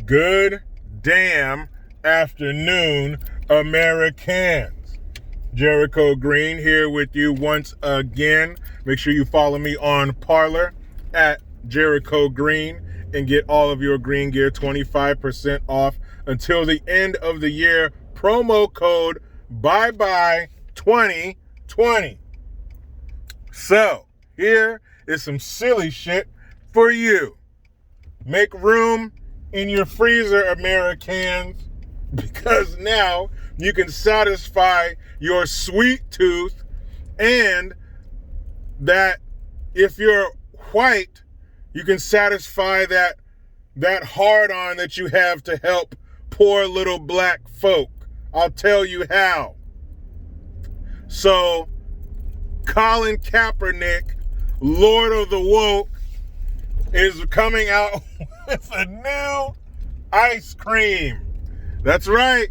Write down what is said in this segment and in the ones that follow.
Good damn afternoon, Americans. Jericho Green here with you once again. Make sure you follow me on Parler at Jericho Green and get all of your green gear 25% off until the end of the year. Promo code BYEBYE2020. So, here is some silly shit for you. Make room in your freezer, Americans, because now you can satisfy your sweet tooth, and that if you're white, you can satisfy that hard-on that you have to help poor little black folk. I'll tell you how. So, Colin Kaepernick, Lord of the Woke, is coming out with a new ice cream. That's right.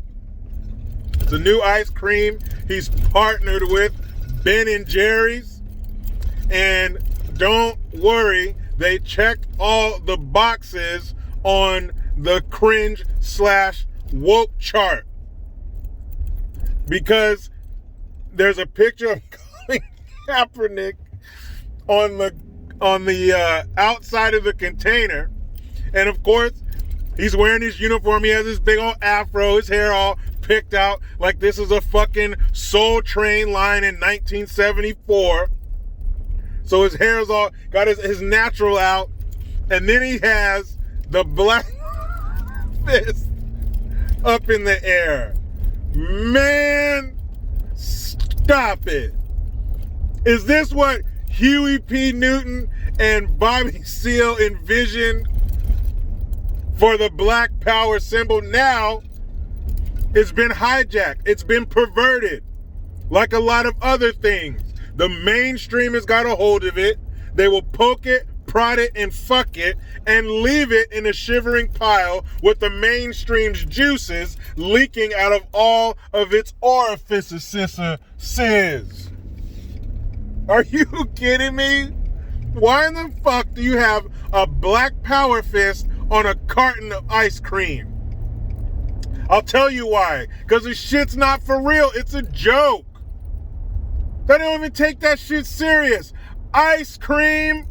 It's a new ice cream. He's partnered with Ben & Jerry's. And don't worry, they checked all the boxes on the cringe/woke chart. Because there's a picture of Colin Kaepernick on the outside of the container, and of course he's wearing his uniform. He has his big old afro, his hair all picked out like this is a fucking Soul Train line in 1974. So his hair's all got his natural out, and then he has the black fist up in the air. Man, stop it. Is this what Huey P. Newton and Bobby Seale envisioned for the Black Power symbol? Now it's been hijacked. It's been perverted like a lot of other things. The mainstream has got a hold of it. They will poke it, prod it, and fuck it, and leave it in a shivering pile with the mainstream's juices leaking out of all of its orifices. Are you kidding me? Why in the fuck do you have a Black Power fist on a carton of ice cream? I'll tell you why. Because this shit's not for real. It's a joke. They don't even take that shit serious. Ice cream.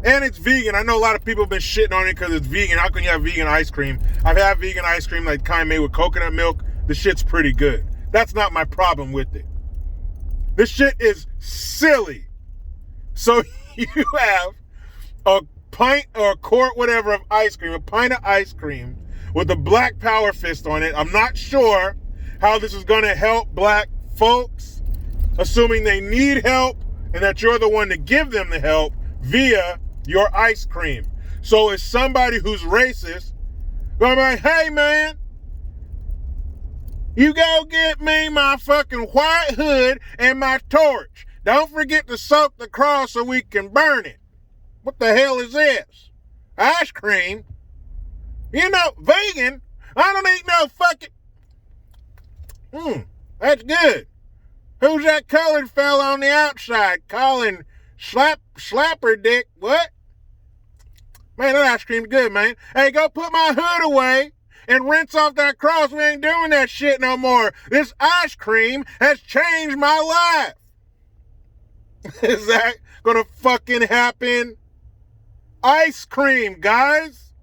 And it's vegan. I know a lot of people have been shitting on it because it's vegan. How can you have vegan ice cream? I've had vegan ice cream like kind made with coconut milk. The shit's pretty good. That's not my problem with it. This shit is silly. So you have a pint or a quart, whatever, of ice cream, a pint of ice cream with a Black Power fist on it. I'm not sure how this is going to help black folks, assuming they need help and that you're the one to give them the help via your ice cream. So as somebody who's racist, going to be like, hey man, you go get me my fucking white hood and my torch. Don't forget to soak the cross so we can burn it. What the hell is this? Ice cream? You know, vegan? I don't eat no fucking... That's good. Who's that colored fella on the outside? Colin Slapper Dick. What? Man, that ice cream's good, man. Hey, go put my hood away and rinse off that cross. We ain't doing that shit no more. This ice cream has changed my life. Is that gonna fucking happen? Ice cream, guys.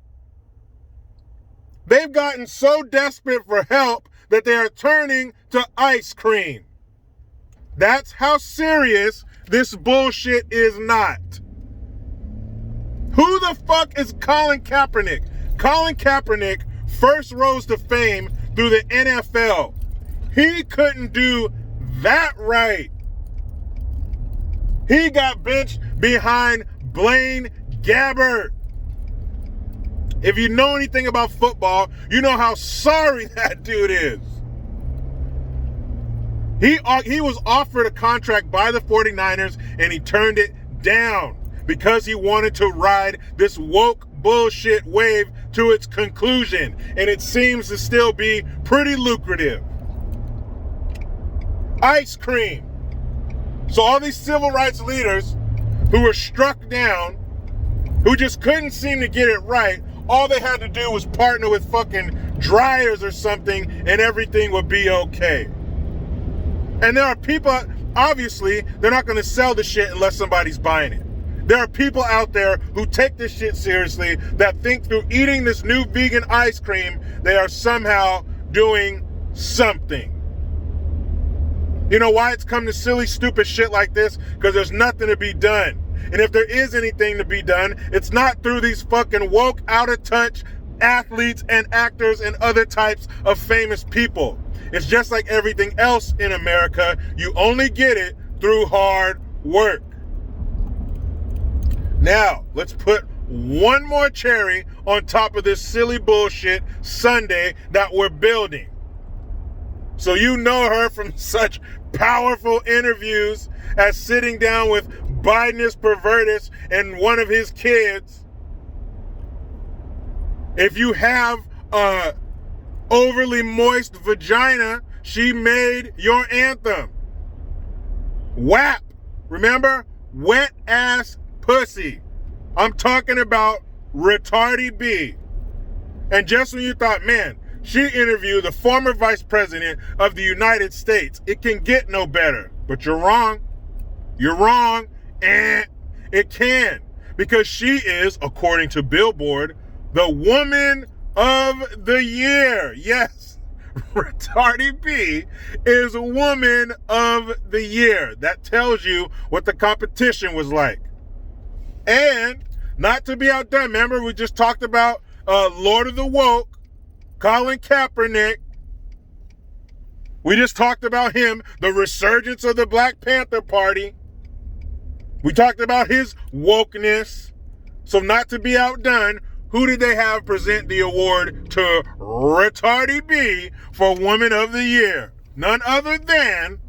They've gotten so desperate for help that they are turning to ice cream. That's how serious this bullshit is not. Who the fuck is Colin Kaepernick? Colin Kaepernick first rose to fame through the NFL. He couldn't do that right. He got benched behind Blaine Gabbert. If you know anything about football, you know how sorry that dude is. He was offered a contract by the 49ers and he turned it down because he wanted to ride this woke bullshit wave to its conclusion, and it seems to still be pretty lucrative. Ice cream. So all these civil rights leaders who were struck down, who just couldn't seem to get it right, all they had to do was partner with fucking dryers or something and everything would be okay. And there are people, obviously, they're not going to sell the shit unless somebody's buying it. There are people out there who take this shit seriously that think through eating this new vegan ice cream, they are somehow doing something. You know why it's come to silly, stupid shit like this? Because there's nothing to be done. And if there is anything to be done, it's not through these fucking woke, out of touch athletes and actors and other types of famous people. It's just like everything else in America. You only get it through hard work. Now, let's put one more cherry on top of this silly bullshit Sunday that we're building. So you know her from such powerful interviews as sitting down with Bidenus Pervertus and one of his kids. If you have a overly moist vagina, she made your anthem. WAP. Remember? Wet ass pussy. I'm talking about Retardi B. And just when you thought, man, she interviewed the former vice president of the United States, it can get no better. But you're wrong. You're wrong. And it can. Because she is, according to Billboard, the woman of the year. Yes. Retardi B is woman of the year. That tells you what the competition was like. And not to be outdone, remember we just talked about Lord of the Woke, Colin Kaepernick. We just talked about him, the resurgence of the Black Panther Party. We talked about his wokeness. So not to be outdone, who did they have present the award to Retardi B for Woman of the Year? None other than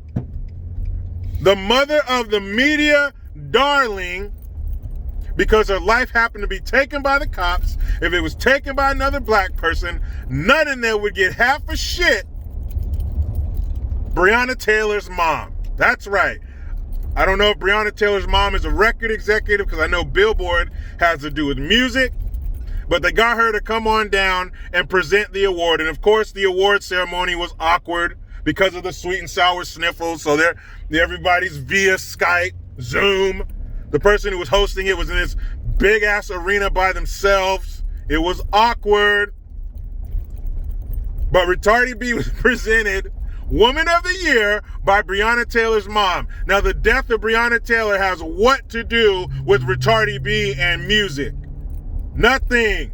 the mother of the media darling, because her life happened to be taken by the cops. If it was taken by another black person, none in there would get half a shit. Brianna Taylor's mom. That's right. I don't know if Brianna Taylor's mom is a record executive, because I know Billboard has to do with music, but they got her to come on down and present the award. And of course, the award ceremony was awkward because of the sweet and sour sniffles. So everybody's via Skype, Zoom. The person who was hosting it was in this big ass arena by themselves. It was awkward. But Retardi B was presented Woman of the Year by Brianna Taylor's mom. Now, the death of Brianna Taylor has what to do with Retardi B and music? Nothing.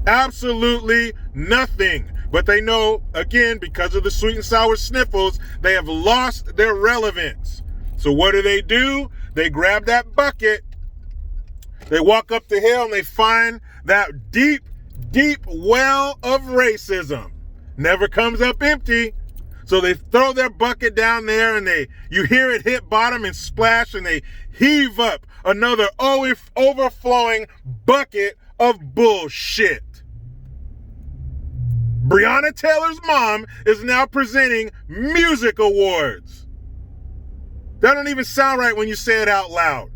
Absolutely nothing. But they know, again, because of the sweet and sour sniffles, they have lost their relevance. So what do? They grab that bucket, they walk up the hill, and they find that deep, deep well of racism. Never comes up empty. So they throw their bucket down there, and you hear it hit bottom and splash, and they heave up another overflowing bucket of bullshit. Brianna Taylor's mom is now presenting music awards. That don't even sound right when you say it out loud.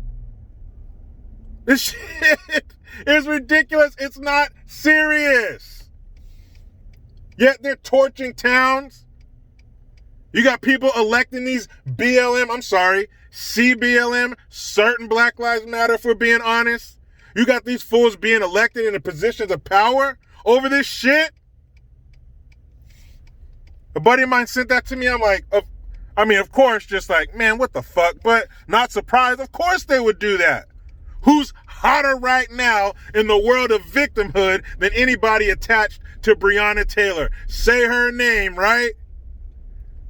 This shit is ridiculous. It's not serious. Yet they're torching towns. You got people electing these CBLM, certain Black Lives Matter, if we're being honest. You got these fools being elected into positions of power over this shit. A buddy of mine sent that to me. I'm like, of course, just like, man, what the fuck? But not surprised. Of course they would do that. Who's hotter right now in the world of victimhood than anybody attached to Brianna Taylor? Say her name, right?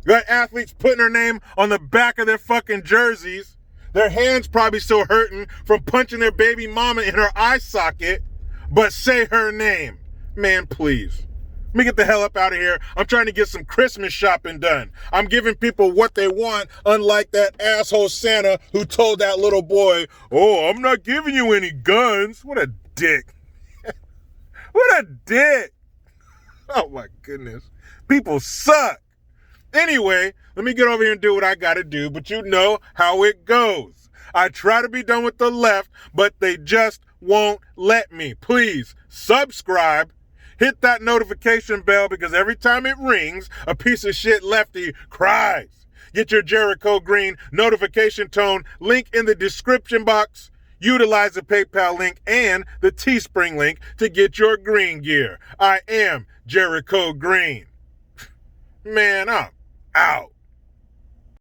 You got athletes putting her name on the back of their fucking jerseys. Their hands probably still hurting from punching their baby mama in her eye socket. But say her name. Man, please. Let me get the hell up out of here. I'm trying to get some Christmas shopping done. I'm giving people what they want, unlike that asshole Santa who told that little boy, oh, I'm not giving you any guns. What a dick. What a dick. Oh, my goodness. People suck. Anyway, let me get over here and do what I got to do, but you know how it goes. I try to be done with the left, but they just won't let me. Please subscribe. Hit that notification bell because every time it rings, a piece of shit lefty cries. Get your Jericho Green notification tone link in the description box. Utilize the PayPal link and the Teespring link to get your green gear. I am Jericho Green. Man, I'm out.